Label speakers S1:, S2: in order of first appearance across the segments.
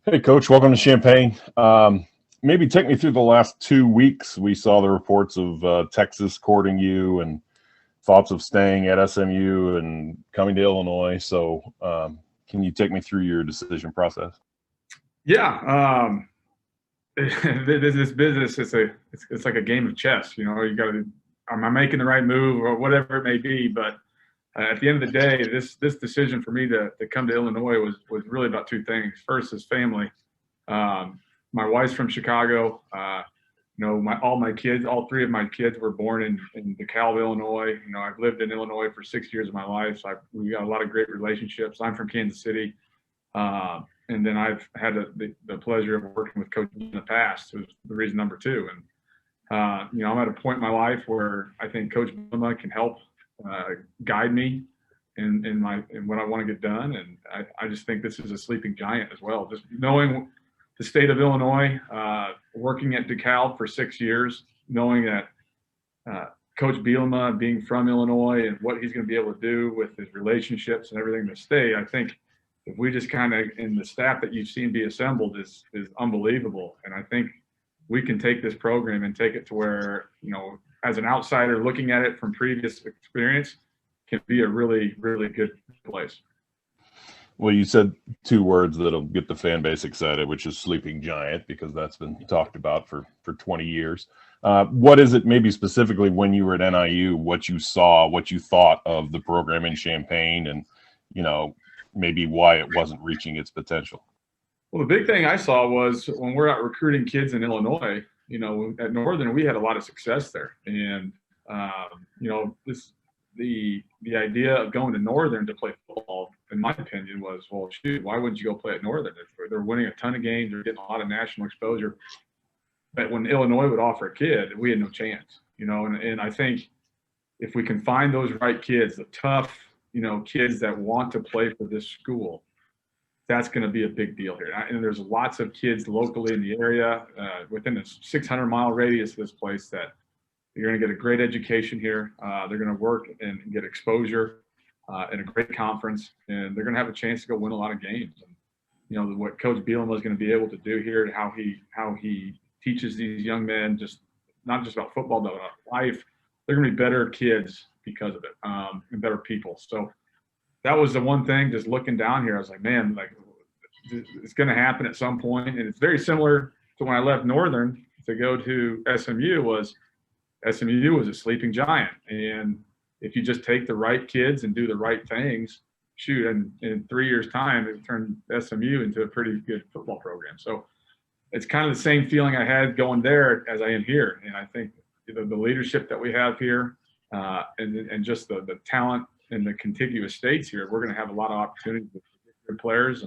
S1: Hey, Coach, welcome to Champaign. Maybe take me through the last 2 weeks. We saw the reports of Texas courting you and thoughts of staying at SMU and coming to Illinois. So can you take me through your decision process?
S2: Yeah, this business it's like a game of chess. You got to, am I making the right move or whatever it may be? But at the end of the day, this decision for me to come to Illinois was really about two things. First is family. My wife's from Chicago. All three of my kids were born in DeKalb, Illinois. I've lived in Illinois for 6 years of my life, so we got a lot of great relationships. I'm from Kansas City. And then I've had the pleasure of working with Coach in the past, who's the reason number two. And, I'm at a point in my life where I think Coach Bielema can help guide me in what I want to get done. And I just think this is a sleeping giant as well. Just knowing the state of Illinois, working at DeKalb for 6 years, knowing that Coach Bielema being from Illinois and what he's going to be able to do with his relationships and everything in the state, I think if we just kind of, and the staff that you've seen be assembled is unbelievable. And I think we can take this program and take it to where, as an outsider looking at it from previous experience, can be a really, really good place.
S1: Well, you said two words that'll get the fan base excited, which is sleeping giant, because that's been talked about for 20 years. What is it, maybe specifically when you were at NIU, what you saw, what you thought of the program in Champaign, and, maybe why it wasn't reaching its potential?
S2: Well, the big thing I saw was when we're out recruiting kids in Illinois, at Northern, we had a lot of success there. And, the idea of going to Northern to play football, in my opinion, was, well, shoot, why wouldn't you go play at Northern? They're winning a ton of games, they're getting a lot of national exposure. But when Illinois would offer a kid, we had no chance, and I think if we can find those right kids, the tough, kids that want to play for this school, that's going to be a big deal here. And there's lots of kids locally in the area, within a 600-mile radius of this place, that you're going to get a great education here. They're going to work and get exposure in a great conference, and they're going to have a chance to go win a lot of games. And, what Coach Bielema is going to be able to do here, how he teaches these young men, just not just about football, but about life, they're going to be better kids because of it, and better people. So that was the one thing, just looking down here, I was like, man, it's going to happen at some point. And it's very similar to when I left Northern to go to SMU was a sleeping giant. And if you just take the right kids and do the right things, shoot, and in 3 years' time, it turned SMU into a pretty good football program. So it's kind of the same feeling I had going there as I am here. And I think the leadership that we have here, and just the talent in the contiguous states here, we're going to have a lot of opportunities with good players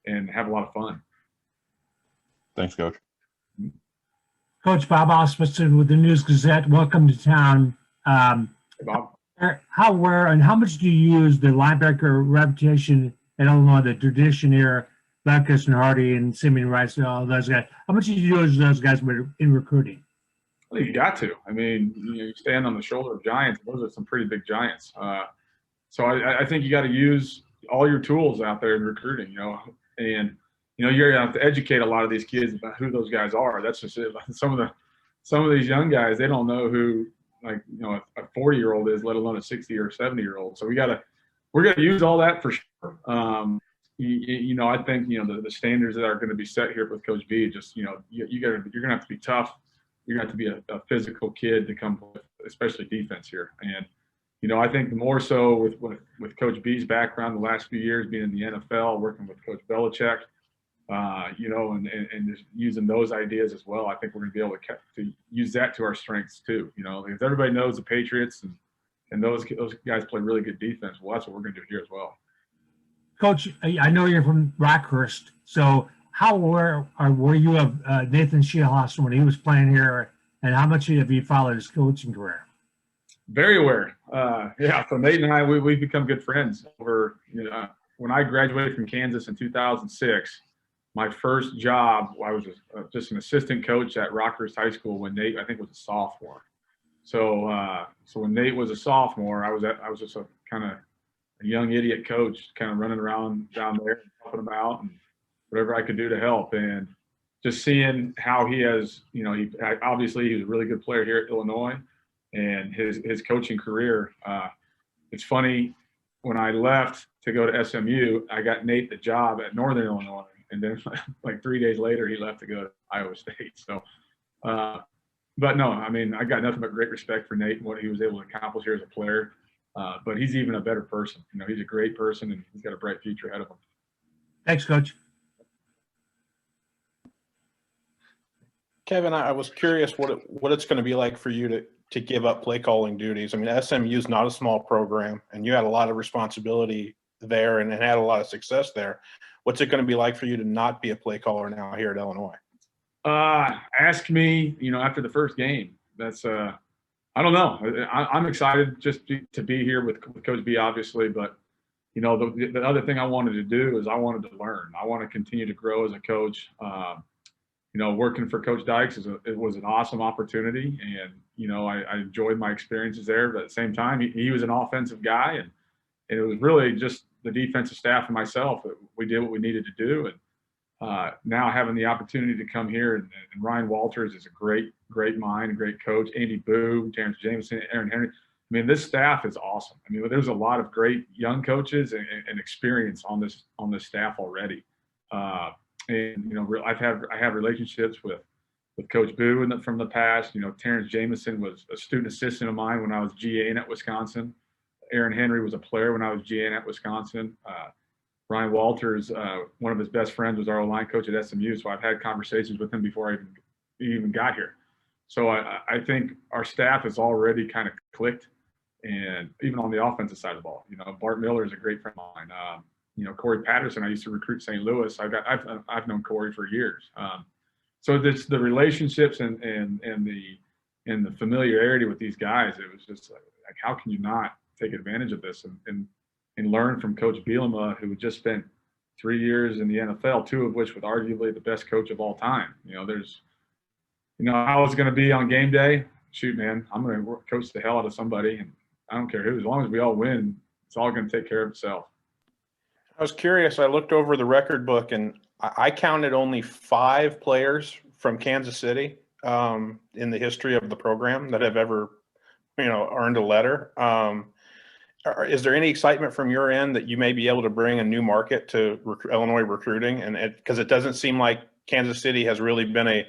S2: and have a lot of fun.
S1: Thanks, Coach.
S3: Coach Bob Osmundson with the News Gazette. Welcome to town.
S2: Hey, Bob.
S3: Where, and how much do you use the linebacker reputation in Illinois, the tradition here, Butkus and Hardy and Simeon Rice, all those guys? How much do you use those guys in recruiting?
S2: Well, you got to. I mean, you stand on the shoulder of giants. Those are some pretty big giants. So I think you got to use all your tools out there in recruiting, and you're going to have to educate a lot of these kids about who those guys are. That's just it. Some of these young guys, they don't know who, a 40-year-old is, let alone a 60 or 70-year-old. So we're going to use all that for sure. I think the standards that are going to be set here with Coach B, just you're going to have to be tough. You're going to have to be a physical kid to come play, especially defense here. And I think more so with Coach B's background the last few years, being in the NFL, working with Coach Belichick, and just using those ideas as well. I think we're going to be able to use that to our strengths too. Because everybody knows the Patriots and those guys play really good defense. Well, that's what we're going to do here as well.
S3: Coach, I know you're from Rockhurst, so how aware were you of Nathan Scheelhaas when he was playing here, and how much have you followed his coaching career?
S2: Very aware. So Nate and I, we've become good friends over, when I graduated from Kansas in 2006, my first job, I was just an assistant coach at Rockhurst High School when Nate, I think, was a sophomore. So when Nate was a sophomore, I was just a kind of a young idiot coach, kind of running around down there and helping him out. And whatever I could do to help. And just seeing how he has, he was a really good player here at Illinois, and his coaching career. It's funny, when I left to go to SMU, I got Nate the job at Northern Illinois, and then like 3 days later, he left to go to Iowa State. So, but no, I mean, I got nothing but great respect for Nate and what he was able to accomplish here as a player. But he's even a better person. He's a great person, and he's got a bright future ahead of him.
S3: Thanks, Coach.
S4: Kevin, I was curious what it's going to be like for you to give up play calling duties. I mean, SMU is not a small program, and you had a lot of responsibility there and had a lot of success there. What's it going to be like for you to not be a play caller now here at Illinois?
S2: Ask me, after the first game. That's I don't know. I'm excited just to be here with Coach B, obviously, but the other thing I wanted to do is I wanted to learn. I want to continue to grow as a coach. Working for Coach Dykes it was an awesome opportunity, and I enjoyed my experiences there. But at the same time, he was an offensive guy, and it was really just the defensive staff and myself. We did what we needed to do, and now having the opportunity to come here, and Ryan Walters is a great mind, a great coach. Andy Boo, Terrence Jameson, Aaron Henry. I mean, this staff is awesome. I mean, there's a lot of great young coaches and experience on this staff already. And I have relationships with Coach Boo from the past. Terrence Jameson was a student assistant of mine when I was GA at Wisconsin. Aaron Henry was a player when I was GA at Wisconsin. Ryan Walters, one of his best friends, was our line coach at SMU. So I've had conversations with him before I even got here. So I think our staff has already kind of clicked, and even on the offensive side of the ball. Bart Miller is a great friend of mine. Corey Patterson, I used to recruit St. Louis. I've known Corey for years. So this, the relationships and the familiarity with these guys, it was just like how can you not take advantage of this and learn from Coach Bielema, who just spent 3 years in the NFL, 2 of which was arguably the best coach of all time. There's how it's going to be on game day. Shoot, man, I'm going to coach the hell out of somebody, and I don't care who. As long as we all win, it's all going to take care of itself.
S4: I was curious. I looked over the record book, and I counted only 5 players from Kansas City in the history of the program that have ever, earned a letter. Is there any excitement from your end that you may be able to bring a new market to Illinois recruiting? And because it doesn't seem like Kansas City has really been a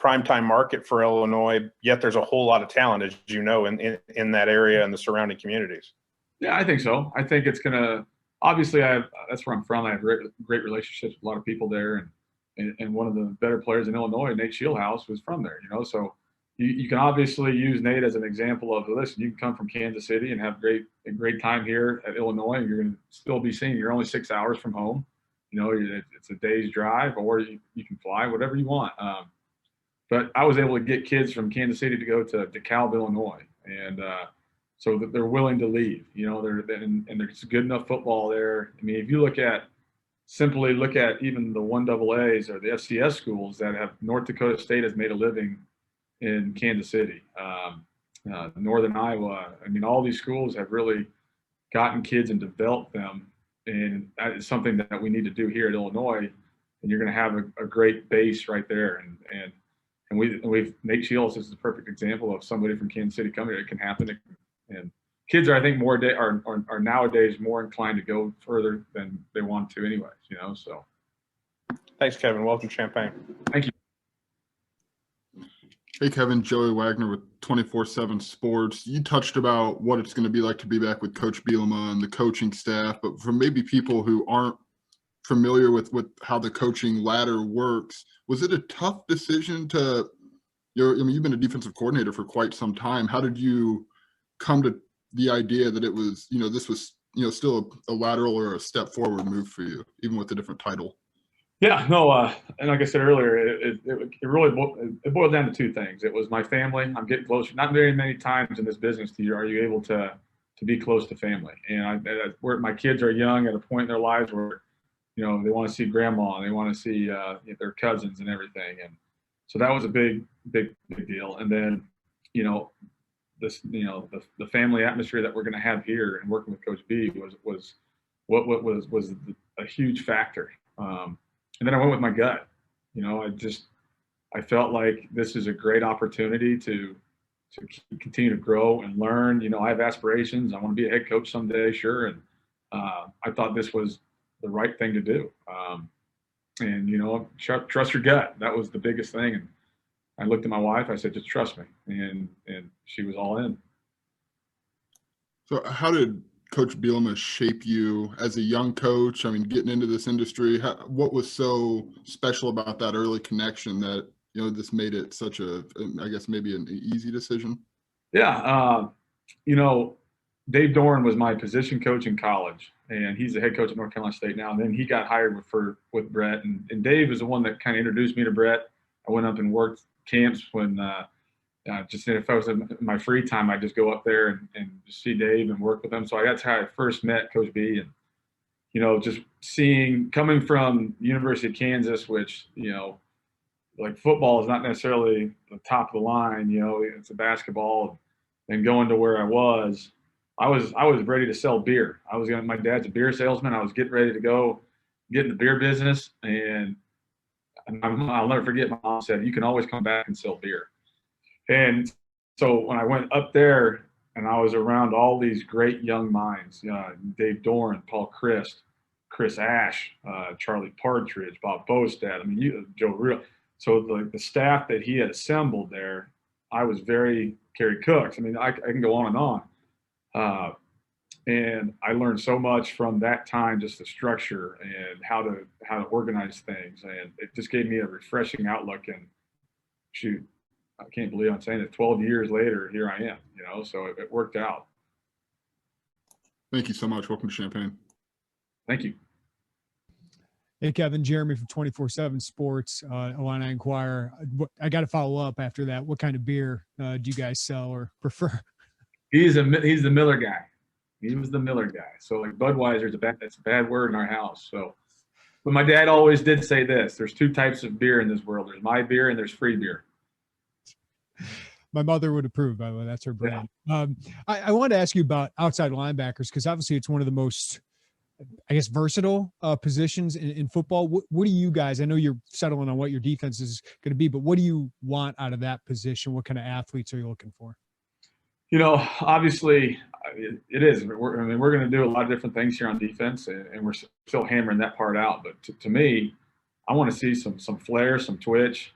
S4: primetime market for Illinois, yet there's a whole lot of talent, as you know, in that area and the surrounding communities.
S2: Yeah, I think so. I think it's going to – obviously, that's where I'm from. I have great relationships with a lot of people there. And one of the better players in Illinois, Nate Shieldhouse, was from there, So you can obviously use Nate as an example of, listen, you can come from Kansas City and have a great time here at Illinois, and you're going to still be seen. You're only 6 hours from home. It's a day's drive, or you can fly, whatever you want. But I was able to get kids from Kansas City to go to DeKalb, Illinois, and so that they're willing to leave. And there's good enough football there. I mean, if you look at even the 1AAs or the FCS schools that have, North Dakota State has made a living in Kansas City, Northern Iowa. I mean, all these schools have really gotten kids and developed them, and that is something that we need to do here at Illinois. And you're going to have a great base right there. And we've Nate Shields is the perfect example of somebody from Kansas City coming here. It can happen. And kids are, I think, are nowadays more inclined to go further than they want to anyways, so.
S4: Thanks, Kevin. Welcome, Champaign.
S2: Thank you.
S5: Hey, Kevin, Joey Wagner with 24/7 Sports. You touched about what it's going to be like to be back with Coach Bielema and the coaching staff, but for maybe people who aren't familiar with how the coaching ladder works, was it a tough decision you've been a defensive coordinator for quite some time. How did you come to the idea that it was, this was, still a lateral or a step forward move for you, even with a different title?
S2: Yeah, no, and like I said earlier, it really boiled down to 2 things. It was my family. I'm getting closer. Not very many times in this business are you able to be close to family. And where my kids are young at a point in their lives where, they want to see grandma and they want to see their cousins and everything. And so that was a big deal. And then, the family atmosphere that we're going to have here and working with Coach B was a huge factor. then I went with my gut. I felt like this is a great opportunity to continue to grow and learn. I have aspirations. I want to be a head coach someday, sure. And I thought this was the right thing to do. And trust your gut. That was the biggest thing. And I looked at my wife. I said, just trust me. And she was all in.
S5: So how did Coach Bielema shape you as a young coach? I mean, getting into this industry, what was so special about that early connection that, this made it such I guess maybe an easy decision?
S2: Yeah. Dave Doran was my position coach in college, and he's the head coach at North Carolina State now. And then he got hired with Brett, and Dave was the one that kind of introduced me to Brett. I went up and worked camps when just if I was in my free time, I'd just go up there and just see Dave and work with him. So that's how I first met Coach B. And just coming from University of Kansas, which like football is not necessarily the top of the line. It's a basketball, and going to where I was ready to sell beer. My dad's a beer salesman. I was getting ready to go get in the beer business, and I'll never forget, my mom said, "You can always come back and sell beer." And so when I went up there and I was around all these great young minds, Dave Doran, Paul Christ, Chris Ash, Charlie Partridge, Bob Bostad, Joe Real. So the staff that he had assembled there, I was Kerry Cooks. I can go on and on. And I learned so much from that time, just the structure and how to organize things. And it just gave me a refreshing outlook. And shoot, I can't believe I'm saying it. 12 years later, here I am, so it worked out.
S5: Thank you so much. Welcome to Champaign.
S2: Thank you.
S6: Hey, Kevin, Jeremy from 24/7 Sports, Illini Inquirer. I got to follow up after that. What kind of beer do you guys sell or prefer?
S2: He's the Miller guy. He was the Miller guy. So like Budweiser's it's a bad word in our house. So, but my dad always did say this: there's two types of beer in this world. There's my beer and there's free beer.
S6: My mother would approve, by the way. That's her brand. Yeah. I wanted to ask you about outside linebackers, because obviously it's one of the most, I guess, versatile positions in football. What do you guys, I know you're settling on what your defense is going to be, but what do you want out of that position? What kind of athletes are you looking for?
S2: Obviously it is. We're going to do a lot of different things here on defense, and we're still hammering that part out. But to me, I want to see some flair, some twitch.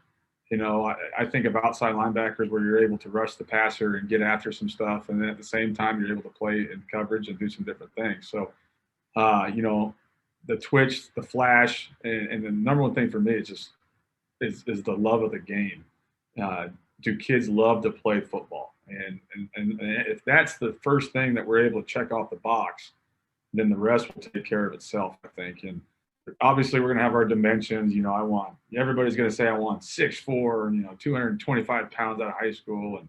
S2: I think of outside linebackers where you're able to rush the passer and get after some stuff, and then at the same time you're able to play in coverage and do some different things. So, the twitch, the flash, and the number one thing for me is the love of the game. Do kids love to play football? And if that's the first thing that we're able to check off the box, then the rest will take care of itself, I think. And obviously we're going to have our dimensions. Everybody's going to say I want 6'4", 225 pounds out of high school, and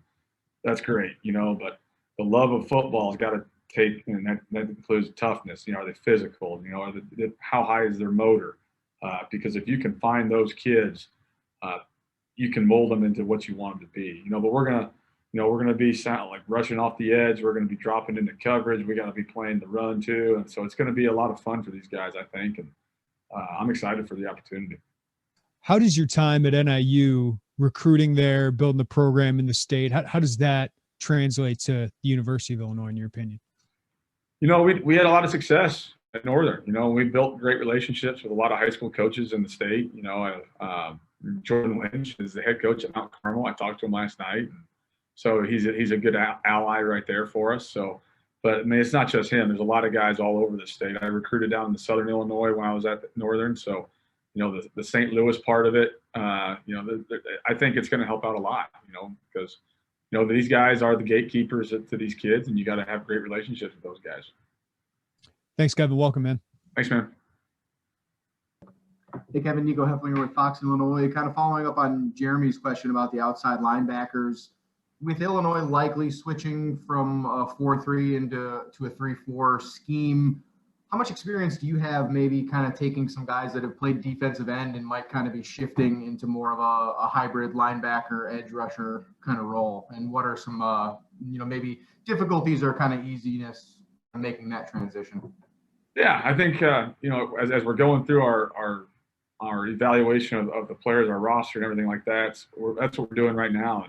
S2: that's great, but the love of football has got to take, and that includes toughness. Are they physical? How high is their motor? Because if you can find those kids, you can mold them into what you want them to be. But we're gonna be like rushing off the edge. We're gonna be dropping into coverage. We got to be playing the run too, and so it's going to be a lot of fun for these guys, I think. And I'm excited for the opportunity.
S6: How does your time at NIU, recruiting there, building the program in the state, how does that translate to the University of Illinois, in your opinion?
S2: We had a lot of success at Northern. We built great relationships with a lot of high school coaches in the state. Jordan Lynch is the head coach at Mount Carmel. I talked to him last night. So he's a good ally right there for us. So, but it's not just him. There's a lot of guys all over the state. I recruited down in the Southern Illinois when I was at Northern. So, the St. Louis part of it, I think it's going to help out a lot, because, these guys are the gatekeepers to these kids, and you got to have great relationships with those guys.
S6: Thanks, Kevin. Welcome, man.
S2: Thanks, man.
S7: Hey, Kevin, Nico Hefflinger with Fox, Illinois. Kind of following up on Jeremy's question about the outside linebackers. With Illinois likely switching from a 4-3 to a 3-4 scheme, how much experience do you have maybe kind of taking some guys that have played defensive end and might kind of be shifting into more of a hybrid linebacker, edge rusher kind of role? And what are some, maybe difficulties or kind of easiness in making that transition?
S2: Yeah, I think, as we're going through our our evaluation of the players, our roster, and everything like that. That's what we're doing right now.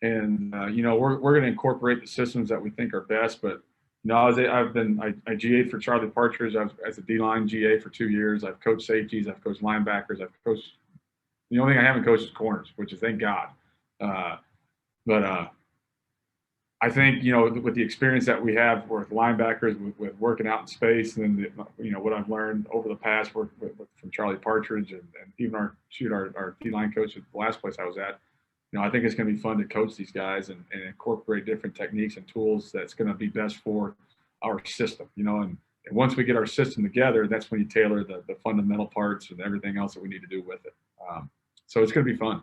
S2: And we're going to incorporate the systems that we think are best. But I GA'd for Charlie Partridge. I was as a D-line GA for 2 years. I've coached safeties. I've coached linebackers. I've coached. The only thing I haven't coached is corners, which is thank God. But I think with the experience that we have with linebackers, with working out in space, and then what I've learned over the past from Charlie Partridge and even our D-line coach at the last place I was at. I think it's going to be fun to coach these guys and incorporate different techniques and tools that's going to be best for our system, and once we get our system together, that's when you tailor the fundamental parts and everything else that we need to do with it. So it's going to be fun.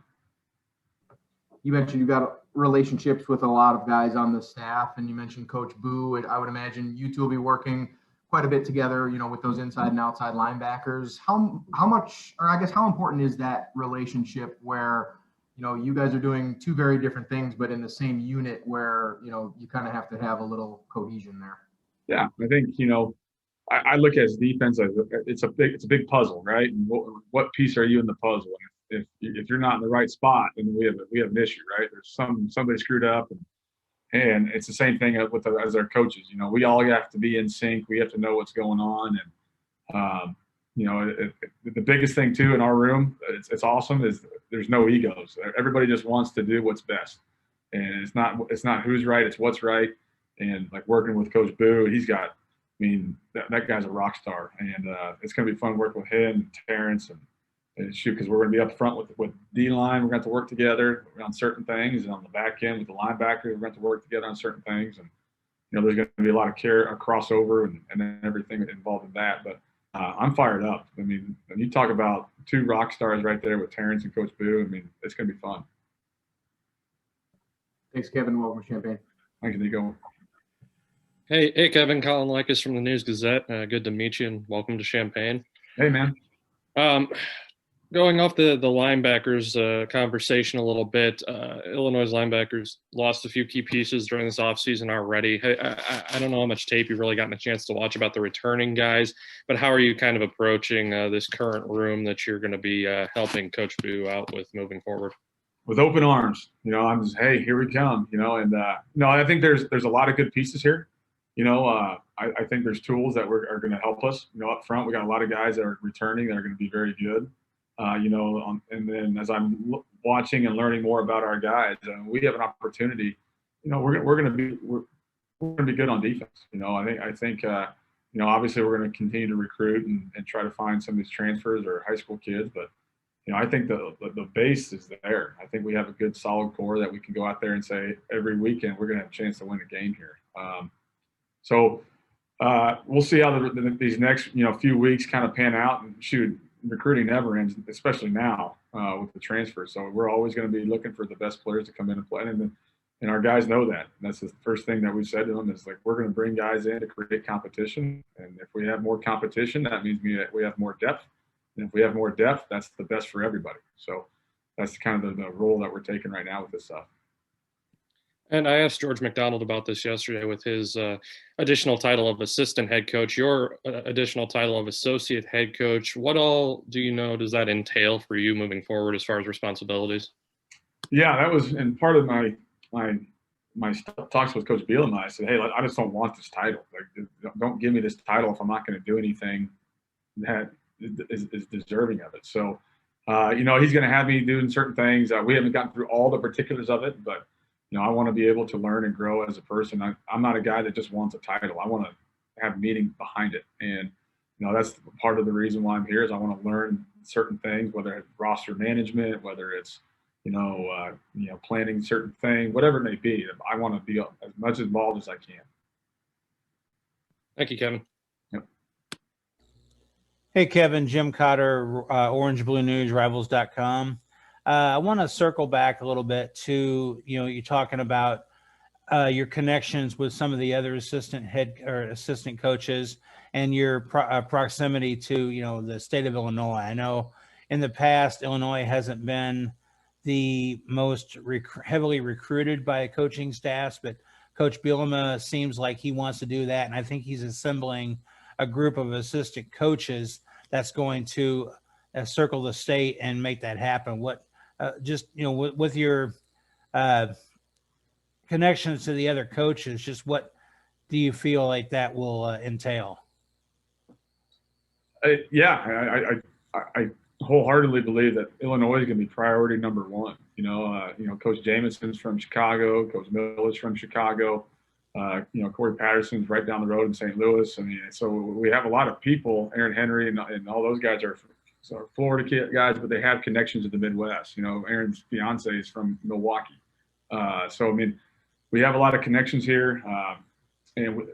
S7: You mentioned you got relationships with a lot of guys on the staff, and you mentioned Coach Boo, and I would imagine you two will be working quite a bit together, with those inside and outside linebackers. How much, or I guess how important is that relationship where you guys are doing two very different things, but in the same unit where, you kind of have to have a little cohesion there? Yeah,
S2: I think, I look at defense as it's a big puzzle, right? And what piece are you in the puzzle? And if you're not in the right spot, then we have an issue, right? There's somebody screwed up, and it's the same thing as our coaches. We all have to be in sync. We have to know what's going on, and the biggest thing too in our room, it's awesome, is there's no egos. Everybody just wants to do what's best, and it's not who's right, it's what's right. And like working with Coach Boo, that guy's a rock star, and it's going to be fun working with him and Terrence and shoot, because we're going to be up front with D-line. We're going to have to work together on certain things, and on the back end with the linebacker, we're going to have to work together on certain things. And there's going to be a lot of crossover and everything involved in that. But I'm fired up. When you talk about two rock stars right there with Terrence and Coach Boo, it's going to be fun.
S7: Thanks, Kevin. Welcome to Champaign.
S2: Thank you, Nico.
S8: Hey, Kevin. Colin Likas from the News Gazette. Good to meet you, and welcome to Champaign.
S2: Hey, man.
S8: Going off the linebackers conversation a little bit, Illinois' linebackers lost a few key pieces during this offseason already. I don't know how much tape you've really gotten a chance to watch about the returning guys, but how are you kind of approaching this current room that you're going to be helping Coach Boo out with moving forward?
S2: With open arms. I'm just, hey, here we come, and I think there's a lot of good pieces here. I think there's tools that are going to help us. Up front, we got a lot of guys that are returning that are going to be very good. And then as I'm watching and learning more about our guys, we have an opportunity. We're going to be good on defense. I think obviously we're going to continue to recruit and try to find some of these transfers or high school kids, but I think the base is there. I think we have a good solid core that we can go out there and say every weekend we're going to have a chance to win a game here. So we'll see how these next few weeks kind of pan out. And shoot, recruiting never ends, especially now with the transfer. So we're always going to be looking for the best players to come in and play, and our guys know that. And that's the first thing that we said to them is like, we're going to bring guys in to create competition, and if we have more competition, that means we have more depth, and if we have more depth, that's the best for everybody. So that's kind of the role that we're taking right now with this stuff.
S8: And I asked George McDonald about this yesterday with his additional title of assistant head coach, your additional title of associate head coach. What all does that entail for you moving forward as far as responsibilities?
S2: Yeah, that was, and part of my talks with Coach Bielema. I said, hey, I just don't want this title. Like, don't give me this title if I'm not going to do anything that is deserving of it. So, he's going to have me doing certain things. We haven't gotten through all the particulars of it, but I want to be able to learn and grow as a person. I'm not a guy that just wants a title. I want to have meaning behind it. And, that's part of the reason why I'm here is I want to learn certain things, whether it's roster management, whether it's, planning certain things, whatever it may be. I want to be as much involved as I can.
S8: Thank you, Kevin.
S2: Yep.
S9: Hey, Kevin, Jim Cotter, Orange Blue News, Rivals.com. I want to circle back a little bit to, you're talking about your connections with some of the other assistant coaches and your proximity to, the state of Illinois. I know in the past, Illinois hasn't been the most heavily recruited by coaching staffs, but Coach Bielema seems like he wants to do that. And I think he's assembling a group of assistant coaches that's going to circle the state and make that happen? What just with your connections to the other coaches, just what do you feel like that will entail?
S2: I wholeheartedly believe that Illinois is going to be priority number one. Coach Jamison's from Chicago, Coach Miller's from Chicago, Corey Patterson's right down the road in St. Louis. I mean, so we have a lot of people. Aaron Henry and all those guys are Florida guys, but they have connections to the Midwest. Aaron's fiance is from Milwaukee. So I mean, we have a lot of connections here, and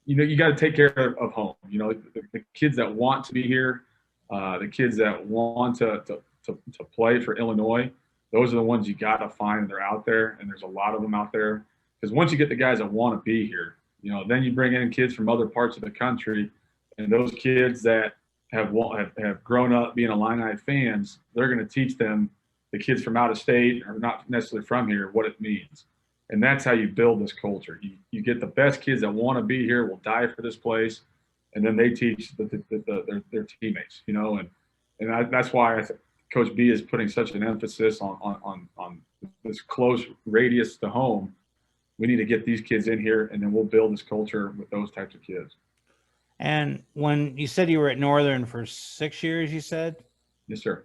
S2: you got to take care of home. The kids that want to be here, the kids that want to play for Illinois, those are the ones you got to find, and they're out there, and there's a lot of them out there. Because once you get the guys that want to be here, then you bring in kids from other parts of the country, and those kids that have grown up being Illini fans, they're going to teach them, the kids from out of state or not necessarily from here, what it means. And that's how you build this culture. You get the best kids that want to be here, will die for this place, and then they teach their teammates. And that's why I think Coach B is putting such an emphasis on this close radius to home. We need to get these kids in here, and then we'll build this culture with those types of kids.
S9: And when you said you were at Northern for 6 years, you said?
S2: Yes, sir.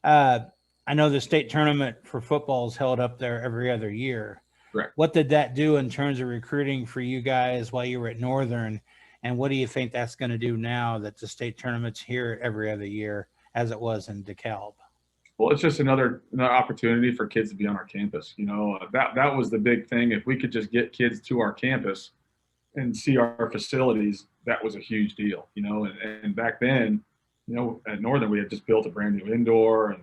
S9: I know the state tournament for football is held up there every other year.
S2: Correct.
S9: What did that do in terms of recruiting for you guys while you were at Northern? And what do you think that's going to do now that the state tournament's here every other year as it was in DeKalb?
S2: Well, it's just another opportunity for kids to be on our campus. That was the big thing. If we could just get kids to our campus and see our facilities, that was a huge deal. And back then, at Northern, we had just built a brand new indoor, and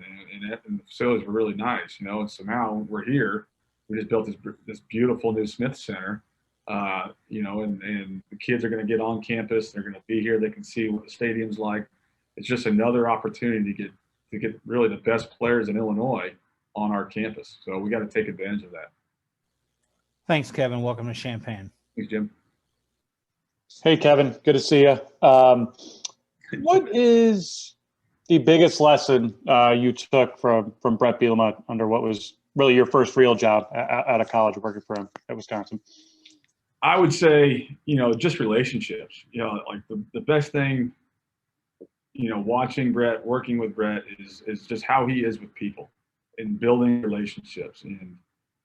S2: the facilities were really nice. And so now we're here. We just built this beautiful new Smith Center. And the kids are going to get on campus. They're going to be here. They can see what the stadium's like. It's just another opportunity to get really the best players in Illinois on our campus. So we got to take advantage of that.
S9: Thanks, Kevin. Welcome to Champaign.
S2: Thanks, Jim.
S10: Hey, Kevin. Good to see you. What is the biggest lesson you took from Brett Bielema under what was really your first real job out of college working for him at Wisconsin?
S2: I would say, just relationships. Like the best thing, watching Brett, working with Brett is just how he is with people and building relationships. And,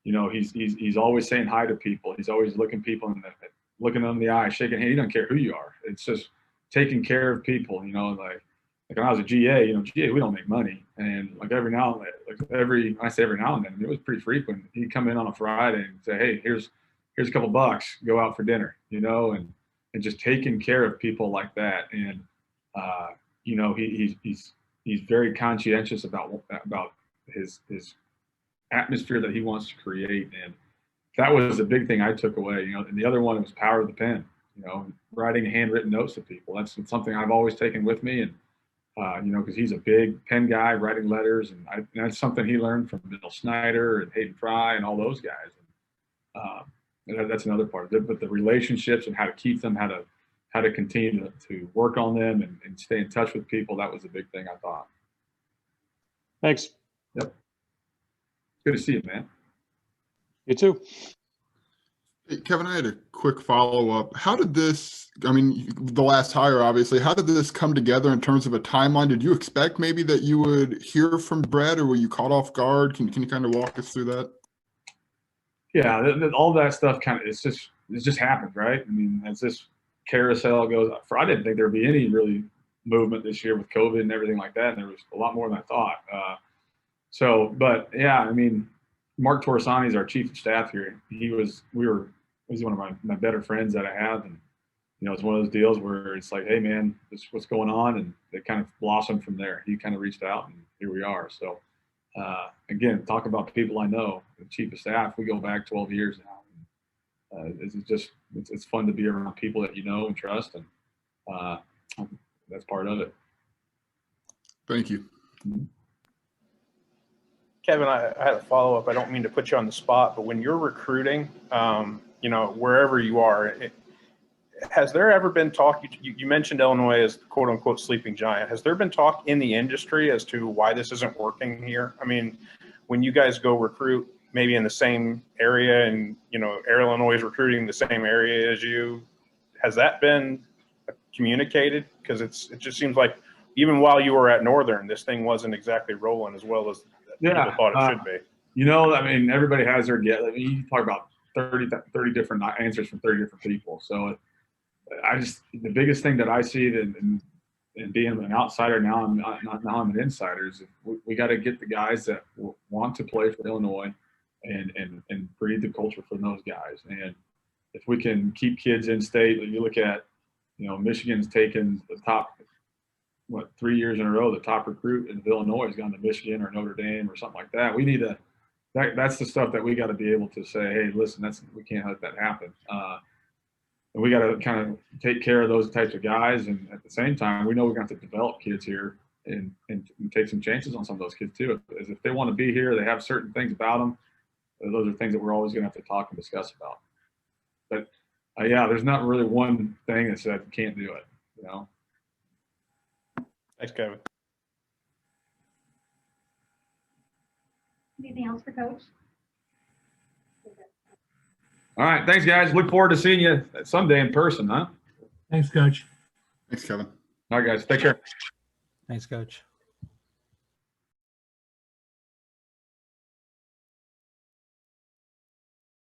S2: he's always saying hi to people. He's always looking them in the eye, shaking hands. He doesn't care who you are. It's just taking care of people, like when I was a GA, GA, we don't make money. And like every now and then, when I say every now and then, it was pretty frequent. He'd come in on a Friday and say, hey, here's a couple bucks, go out for dinner, and just taking care of people like that. And, he's very conscientious about his atmosphere that he wants to create. And that was a big thing I took away, and the other one was power of the pen, writing handwritten notes to people. That's something I've always taken with me. And, because he's a big pen guy, writing letters. And that's something he learned from Bill Snyder and Hayden Fry and all those guys. And that's another part of it. But the relationships and how to keep them, how to continue to work on them and stay in touch with people, that was a big thing, I thought.
S10: Thanks.
S2: Yep. Good to see you, man.
S10: You too.
S5: Hey, Kevin, I had a quick follow-up. How did this, the last hire, obviously, how did this come together in terms of a timeline? Did you expect maybe that you would hear from Brett, or were you caught off guard? Can you kind of walk us through that?
S2: Yeah, all that stuff it just happened, right? As this carousel goes, I didn't think there'd be any really movement this year with COVID and everything like that. And there was a lot more than I thought. But yeah, Mark Torsani is our chief of staff here. He's one of my better friends that I have. And, it's one of those deals where it's like, hey man, this is what's going on. And it kind of blossomed from there. He kind of reached out and here we are. So, again, talk about people I know, the chief of staff, we go back 12 years now. It's fun to be around people that you know and trust. And, that's part of it.
S5: Thank you.
S2: Mm-hmm.
S4: Kevin, I had a follow-up. I don't mean to put you on the spot, but when you're recruiting, wherever you are, has there ever been talk? You mentioned Illinois as quote unquote sleeping giant. Has there been talk in the industry as to why this isn't working here? I mean, when you guys go recruit maybe in the same area and, you know, Illinois is recruiting the same area as you, has that been communicated? Because it just seems like even while you were at Northern, this thing wasn't exactly rolling as well as people thought it should be.
S2: You know, I mean, everybody has their guess. I mean, you talk about 30 different answers from 30 different people. So the biggest thing that I see in being an outsider now, I'm an insider, is we got to get the guys that want to play for Illinois and breed the culture for those guys. And if we can keep kids in state, you look at, you know, Michigan's taken the top, 3 years in a row, the top recruit in Illinois has gone to Michigan or Notre Dame or something like that. We need to, that's the stuff that we got to be able to say, hey, listen, we can't let that happen. And we got to kind of take care of those types of guys. And at the same time, we know we're going to have to develop kids here and take some chances on some of those kids too. If they want to be here, they have certain things about them. Those are things that we're always going to have to talk and discuss about. But yeah, there's not really one thing that said you can't do it, you know?
S4: Thanks, Kevin.
S11: Anything else for Coach?
S2: All right. Thanks, guys. Look forward to seeing you someday in person, huh?
S3: Thanks, Coach.
S5: Thanks, Kevin.
S2: All right, guys. Take care.
S9: Thanks, Coach.